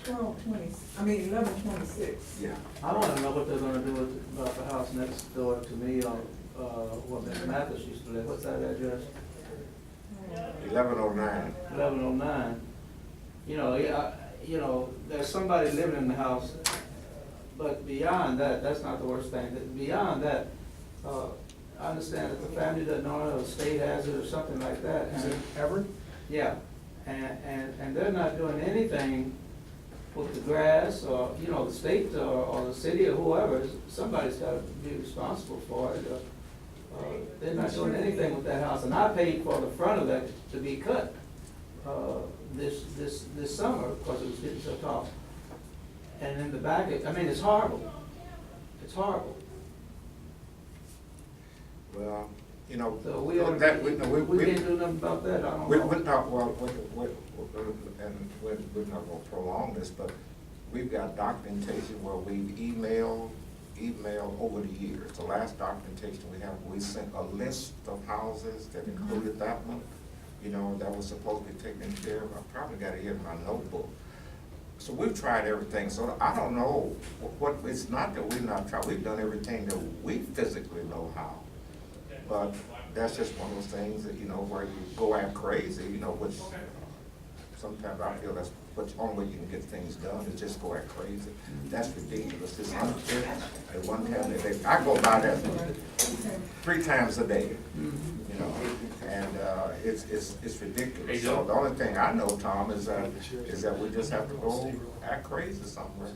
1126. Yeah. I wanna know what they're gonna do with, about the house next door to me on, where Miss Mathis used to live. What's that address? 1109. 1109. You know, yeah, you know, there's somebody living in the house, but beyond that, that's not the worst thing. Beyond that, I understand that the family doesn't know it, or the state has it, or something like that. Is it ever? Yeah, and they're not doing anything with the grass, or, you know, the state, or the city, or whoever. Somebody's gotta be responsible for it. They're not doing anything with that house, and I paid for the front of that to be cut, this summer, because it was getting so tall. And in the back, I mean, it's horrible. It's horrible. Well, you know, So we can't do nothing about that, I don't know. we're not, well, and we're not gonna prolong this, but we've got documentation where we've emailed over the years. The last documentation we sent a list of houses that included that one, you know, that was supposed to be taken care of. I probably got it here in my notebook. So we've tried everything, so I don't know it's not that we've not tried, we've done everything that we physically know how. But that's just one of those things that, you know, where you go out crazy, you know, which sometimes I feel that's the only way you can get things done is just go out crazy. That's ridiculous. It's unfair. At one time a day, I go by that 3 times a day, you know, and it's ridiculous. So the only thing I know, Tom, is that we just have to go act crazy somewhere.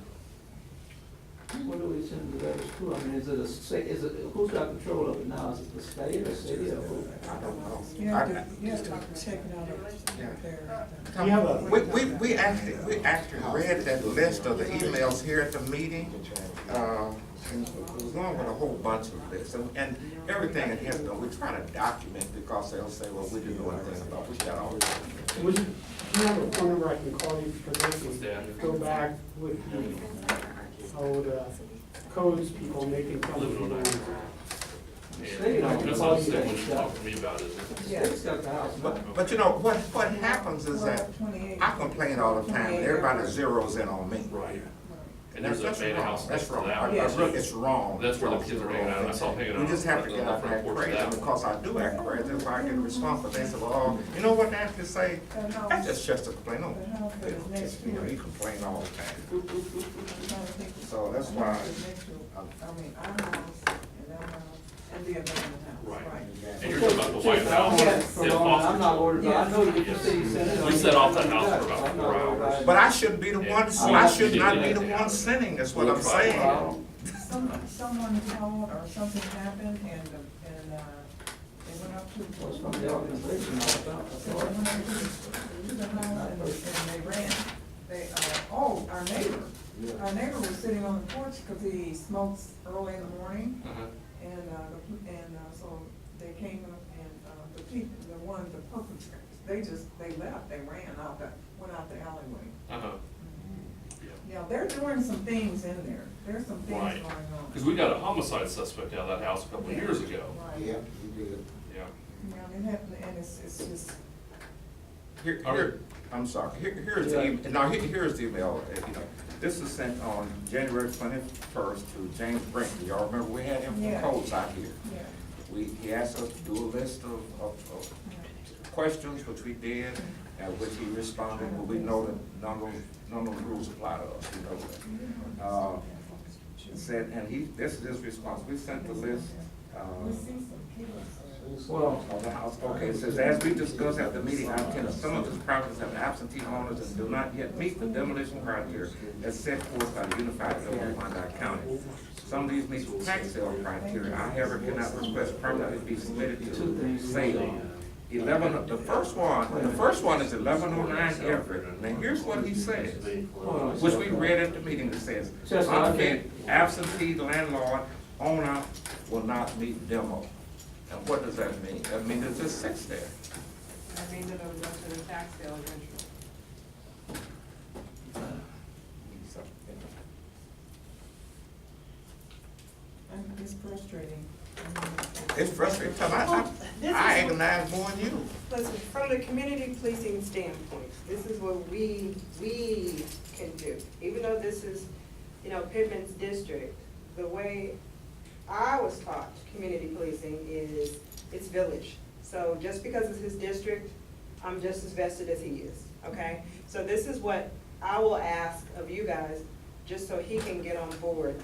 What do we send the letters to? I mean, is it a state, who's got control of it now? Is it the state or city or who? I don't know. You have to check it out up there. You have a- We actually read that list of the emails here at the meeting. And it was going with a whole bunch of this, and everything that has done, we try to document because they'll say, well, we didn't know anything about, we got all this. Would you have a phone number I can call you for this and go back with the old codes people making fun of people? State, That's what I'm saying, when you talk to me about it. State's got the house. But you know, what happens is that I complain all the time, and everybody zeroes in on me. Right. And there's a That's beta wrong. house That's next to wrong. that. It's wrong. That's where the kids are hanging out. I saw them hanging out. We just have to on get the out front there porch of crazy, that one. because I do act crazy, that's why I get a response, but they say, well, you know what they have to say? That's just a complaint, no, they don't just, you know, you complain all the time. So that's why. I mean, our house, and that house, and the abandoned house, Right. right. And you're talking about the White House. Yes. Yeah, I'm not Foster. worried about, I know you can see you sent it. We set off that house for about 4 hours. But I shouldn't be the one, Yeah. I should not be the one sinning, that's what I'm saying. Someone called or something happened and they went up to. Well, it's from the organization, I thought. So they went up to the house and they ran. Our neighbor was sitting on the porch because he smokes early in the morning. Uh-huh. And so they came up and the people, the perpetrators, they left, they ran out went out the alleyway. Uh-huh. Yeah, they're doing some things in there. There's some things Right. going on. Because we got a homicide suspect out of that house a couple of years ago. Right. Yeah, you did. Yeah. Yeah, it happened, and it's just, Here, I'm sorry, here's the, here's the email, you know, this is sent on January 21st to James Brinkley. Y'all remember we had him Yeah. from Codes out here. yeah. He asked us to do a list of questions, which we did, which he responded, but we know that none of the rules apply to us, we know that. It said, and this is his response, we sent the list, We see some kids. Well, of the house. Okay, it says, as we discussed at the meeting, I intend that some of these properties have absentee owners and do not yet meet the demolition criteria as set forth by the Unified Code of Wyandotte County. Some of these meet the tax sale criteria. I, however, cannot request permanently be submitted to sale. The first one is 1109 Everett. Now, here's what he says, which we read at the meeting. It says, unfit absentee landlord owner will not meet demo. And what does that mean? That means it just sits there. I mean, that it would go to the tax sale eventually. And it's frustrating. It's frustrating. Tell me, This I is, agonize more than you. listen, from the community policing standpoint, this is what we can do. Even though this is, Pittman's district, the way I was taught community policing is it's village. So just because it's his district, I'm just as vested as he is, okay? So this is what I will ask of you guys, just so he can get on board.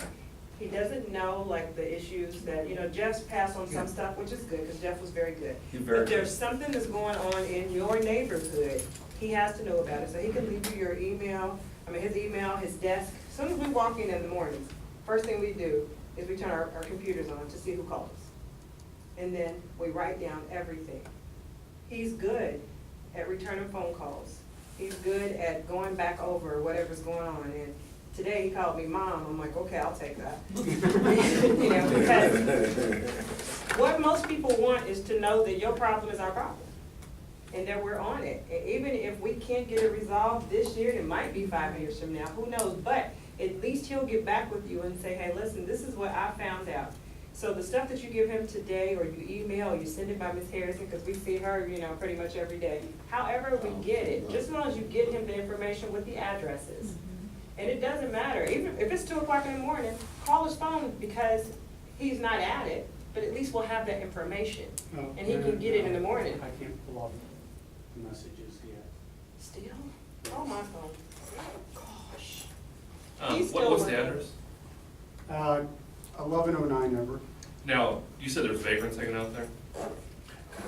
He doesn't know like the issues that, Jeff's passed on some stuff, which is good, because Jeff was very good. He's very If there's good. something that's going on in your neighborhood, he has to know about it. So he can leave you your email, his email, his desk. As soon as we walk in the mornings, first thing we do is we turn our computers on to see who calls. And then we write down everything. He's good at returning phone calls. He's good at going back over whatever's going on. And today he called me mom. I'm like, okay, I'll take that. Because what most people want is to know that your problem is our problem. And that we're on it. And even if we can't get it resolved this year, it might be 5 years from now, who knows? But at least he'll get back with you and say, hey, listen, this is what I found out. So the stuff that you give him today, or you email, or you send it by Ms. Harrison, because we see her, pretty much every day. However we get it, just as long as you get him the information with the addresses. And it doesn't matter, even if it's 2 o'clock in the morning, call his phone, because he's not at it, but at least we'll have that information. No, And he can get it in the morning. I can't pull up the messages yet. Still? Oh, my phone. Gosh. What's He's still the working. address? 1109 Everett. Now, you said there's vagrants hanging out there?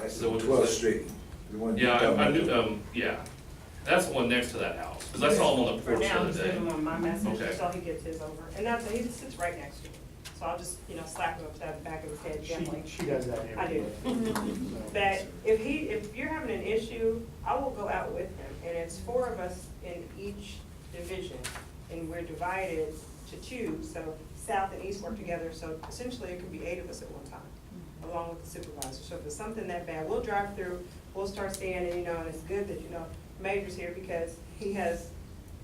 That's So what is 12th that? Street. The one you Yeah, talking I knew, about. yeah. That's the one next to that house, because I saw him on the For porch the now, other just day. leave him on my message, Okay. so he gets his over. And that's, he just sits right next to me. So I'll just, slap him upside the back of his head gently. She does that every I do. day. So- That if you're having an issue, I will go out with him. And it's 4 of us in each division. And we're divided to 2, so south and east work together. So essentially, it could be 8 of us at one time, along with the supervisor. So if it's something that bad, we'll drive through, we'll start standing, and it's good that, Major's here, because he has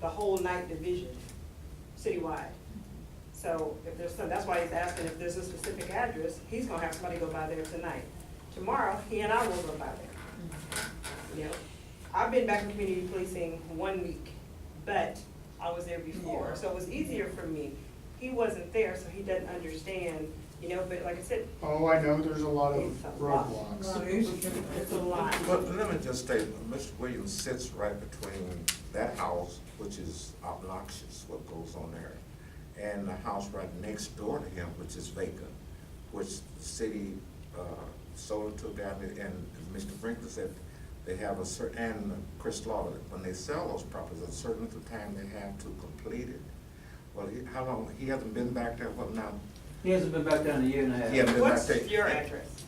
the whole night division citywide. So if there's some, that's why he's asking if there's a specific address, he's gonna have somebody go by there tonight. Tomorrow, he and I will go by there. I've been back in community policing 1 week, but I was there before, so it was easier for me. He wasn't there, so he doesn't understand, but like I said, Oh, I know, there's a lot of It's a lot. roadblocks. it's a lot. Well, let me just state, Mr. Williams sits right between that house, which is obnoxious, what goes on there, and the house right next door to him, which is vacant, which the city, sold it took down, and Mr. Brinkley said they have a certain, and Chris Slaughter, when they sell those properties, a certain time they have to complete it. Well, how long, he hasn't been back there, what now? He hasn't been back down a year and a half. He hasn't been back What's there. your address?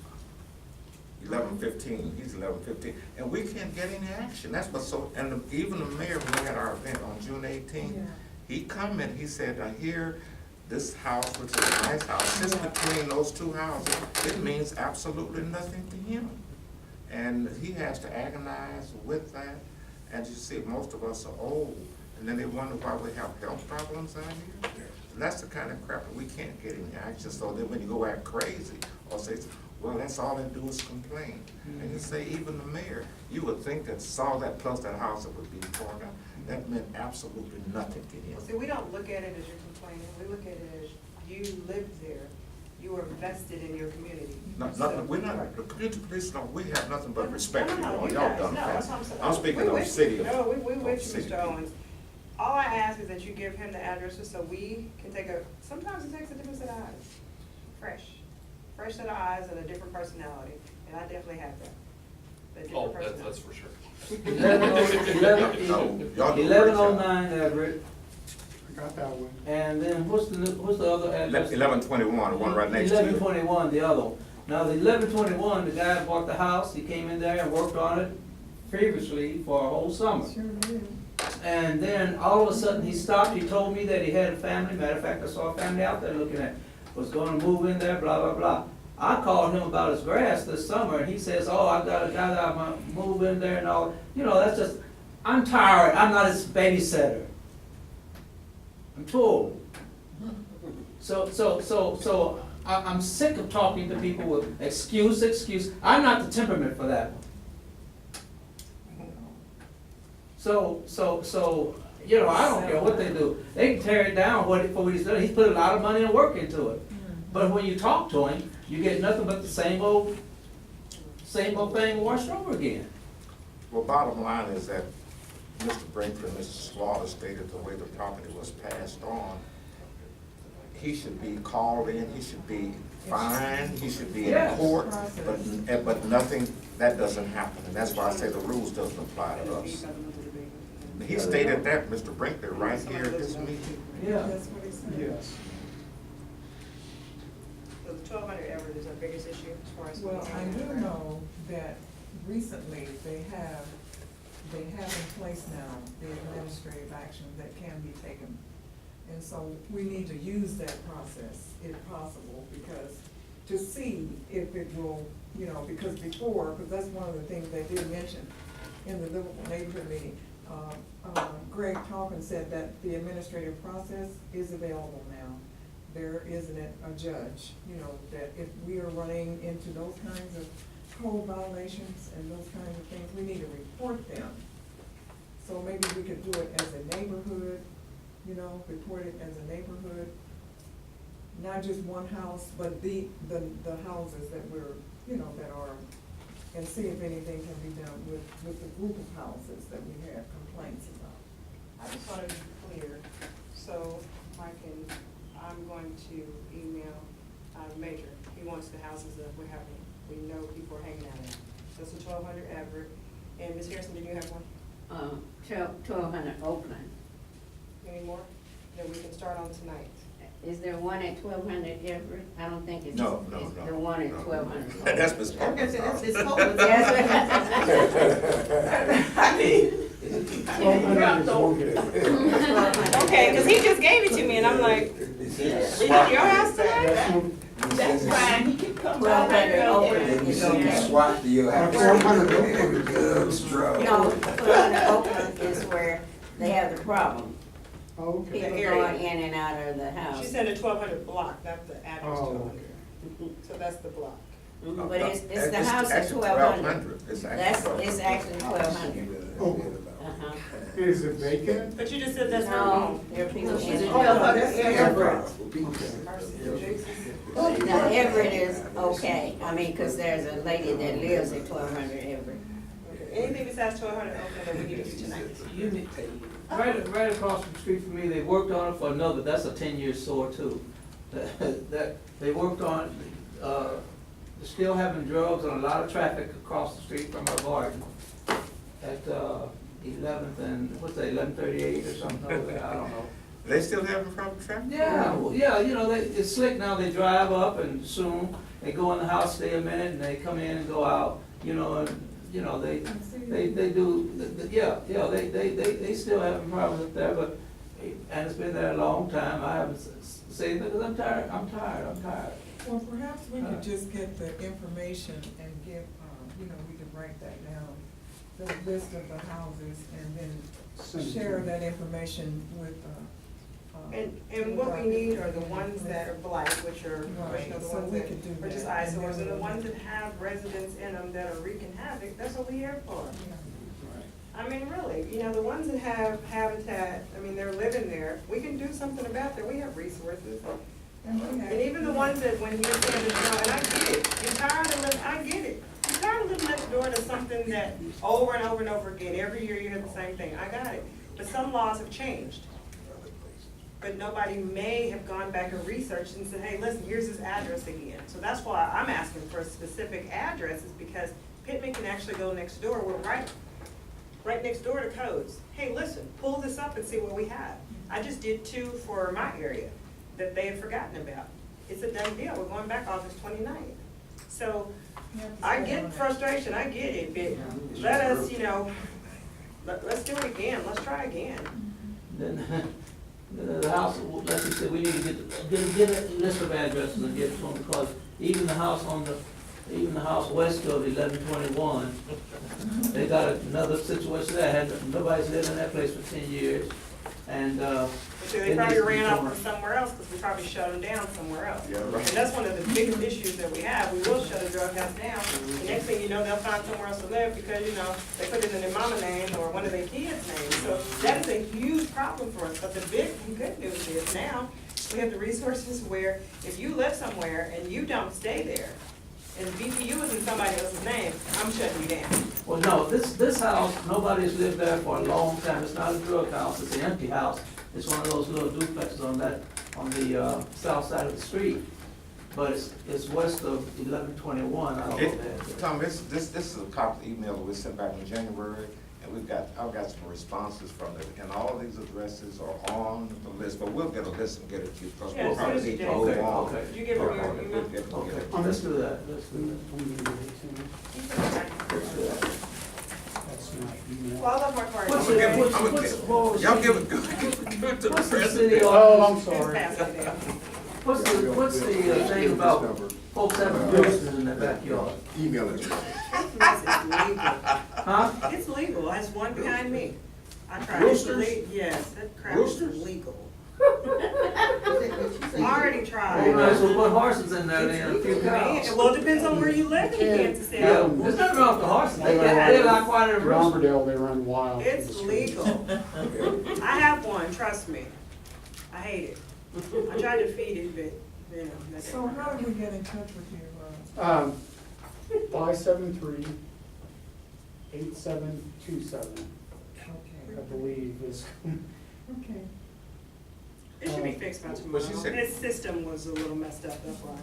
11:15, he's 11:15, and we can't get any action, that's what's so, and even the mayor, when we had our event on June 18th, Yeah. he commented, he said, I hear this house, which is a nice house, sits between those 2 houses, it means absolutely nothing to him. And he has to agonize with that, and you see, most of us are old, and then they wonder why we have health problems out here. And that's the kind of crap that we can't get any action, so then when you go act crazy, or say, well, that's all they do is complain. And you say, even the mayor, you would think that saw that plus that house that would be torn down, that meant absolutely nothing to him. See, we don't look at it as you're complaining, we look at it as you lived there, you are vested in your community. Nothing, we're not, the community police, no, we have nothing but respect for No, y'all, you y'all guys, done no, that's what I'm saying. I'm speaking We of with city. you. No, we of with you, city Mr. people. Owens. All I ask is that you give him the addresses so we can take sometimes it takes a different set of eyes. Fresh set of eyes and a different personality, and I definitely have that. The Oh, different that's personality. for sure. 1109 Everett, I got that one. and then what's the other address? 1121, the one right next to you. 1121, the other one. Now, the 1121, the guy bought the house, he came in there and worked on it previously for a whole summer. Sure did. And then all of a sudden, he stopped, he told me that he had a family, matter of fact, I saw a family out there looking at, was gonna move in there, blah, blah, blah. I called him about his grass this summer, and he says, oh, I got a guy that I'm gonna move in there and all, that's just, I'm tired, I'm not his babysitter. I'm too old. So I'm sick of talking to people with excuse. I'm not the temperament for that one. So, you know, I don't care what they do. They can tear it down for what he's done. He's put a lot of money and work into it. But when you talk to him, you get nothing but the same old thing washed over again. Well, bottom line is that Mr. Brinkley and Mr. Slaughter stated the way the property was passed on, he should be called in, he should be fined, he should be in Yes. court, but nothing, that doesn't happen, and that's why I say the rules doesn't apply to us. He stated that, Mr. Brinkley, right here at this meeting. Yeah. That's what he said. Yes. So the 1,200 Everett is our biggest issue as far as. Well, I do know that recently they have in place now the administrative action that can be taken. And so we need to use that process if possible, because to see if it will, you know, because before, because that's one of the things they did mention in the Liverpool neighborhood meeting. Greg Tompkins said that the administrative process is available now. There isn't a judge, you know, that if we are running into those kinds of code violations and those kinds of things, we need to report them. So maybe we could do it as a neighborhood, you know, report it as a neighborhood. Not just one house, but the houses that we're, you know, that are, and see if anything can be done with the group of houses that we have complaints about. I just want to be clear, so I'm going to email Major. He wants the houses that we're having, we know people are hanging out in. So it's a 1,200 Everett. And Ms. Harrison, did you have one? 1,200 Oakland. Any more that we can start on tonight? Is there one at 1,200 Everett? I don't think it's. No. The one at no. 1,200. That's Ms. Parker's house. I mean, Okay, because he just gave it to me and I'm like, is it your house tonight? that's fine, he can come Well, right back Oakland over. is okay. Swap to your house. 1,200 Good stroke. No, 1,200 Oakland is where they have the problem. Okay. People area. going in and out of the She house. said a 1,200 block, not the address Oh, 1,200. So that's the block. Mhm, but it's the house at Actually 1,200. It's That's, actually it's actually 1,200. Oh. Uh-huh. Is it vacant? But you just said that's her No, home. there are people She's in in it. Everett. Now, Everett is okay. I mean, because there's a lady that lives at 1,200 Everett. Anything besides 1,200 Oakland that we need to do tonight? You need, right across the street from me, they worked on it for another, that's a 10-year sore too. That, they worked on, still having drugs and a lot of traffic across the street from our garden at 11th and, what's that, 1138 or something over there, I don't know. They still having problem traffic? Yeah, well, yeah, you know, it's slick now, they drive up and soon, they go in the house, stay a minute, and they come in and go out, you know, and, you know, they do, they still have problems up there, but, and it's been there a long time, I haven't seen it, because I'm tired. Well, perhaps we could just get the information and give, you know, we could write that down, the list of the houses, and then share that information with, And what we need are the ones that are black, which are, Right, you know, the so ones we could do that are just that, and eyesores, and then the ones that have residents in them that are wreaking havoc, that's what we're here for. I mean, really, you know, the ones that have habitat, I mean, they're living there, we can do something about that, we have resources. And even the ones that when you're saying, you know, and I get it, you're tired of living, I get it. You're tired of living next door to something that over and over and over again, every year you hear the same thing, I got it. But some laws have changed. But nobody may have gone back and researched and said, hey, listen, here's his address again. So that's why I'm asking for specific addresses, because Pittman can actually go next door, we're right next door to codes. Hey, listen, pull this up and see what we have. I just did 2 for my area that they had forgotten about. It's a done deal, we're going back August 29th. So I get frustration, I get it, but let us, you know, let's do it again, let's try again. Then, the house, like you said, we need to get a list of addresses and get it to them, because even the house on the even the house west of 1121, they got another situation there, nobody's lived in that place for 10 years, and, So they probably ran off from somewhere else, because we probably shut them down somewhere else. Yeah, right. And that's one of the biggest issues that we have, we will shut a drug house down, the next thing you know, they'll find somewhere else to live, because, you know, they put it in their mama name or one of their kids' names, so that is a huge problem for us, but the big and good news is now, we have the resources where if you live somewhere and you don't stay there, and BPU is in somebody else's name, I'm shutting you down. well, no, this house, nobody's lived there for a long time, it's not a drug house, it's an empty house. It's one of those little duplexes on the south side of the street, but it's west of 1121, I don't know that. Tom, this is a copy of the email that we sent back in January, and I've got some responses from it, and all of these addresses are on the list, but we'll get a list and get it to you, because Yeah, we'll as soon probably as you need to do. move Okay, on. okay. Did you give her your We'll email? get it. Okay, let's do that, let's do that. That's not email. Well, I love my party. What's Y'all give it good to the What's the president. city Oh, I'm ordinance? sorry. What's the thing about folks having roosters in their backyard? Email it. It's legal. Huh? It's legal, that's one behind me. I tried. Roosters? Yes, that crap is Roosters? legal. I already You tried. might as well put horses in there then, a few cows. Well, it depends on where you live in Kansas City. Yeah, there's nothing wrong with the horses, they like quite a rooster. Romberdale, they run wild. through the It's streets. legal. I have one, trust me. I hate it. I tried to feed it, but, you know, that So didn't work how out. do we get in touch with you? 573-8727, I believe is. Okay. It should be fixed by But she tomorrow. said- This system was a little messed up, that's why.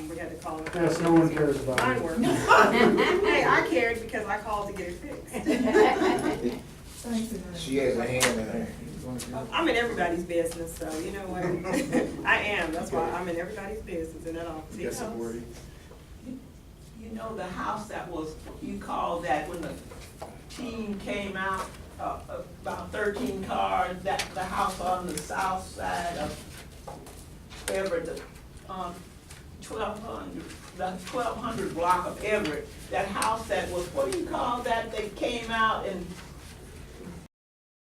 We had to call it. Yes, no one cares about Mine it. worked. Hey, I cared because I called to get it fixed. Thanks, Elaine. She has a hand in there. I'm in everybody's business, so you know what? I am, that's why I'm in everybody's business in that office. He Yes, knows. Gordy. You know, the house that was, you called that when the team came out, about 13 cars, that, the house on the south side of Everett, the 1200 block of Everett, that house that was, what do you call that, they came out and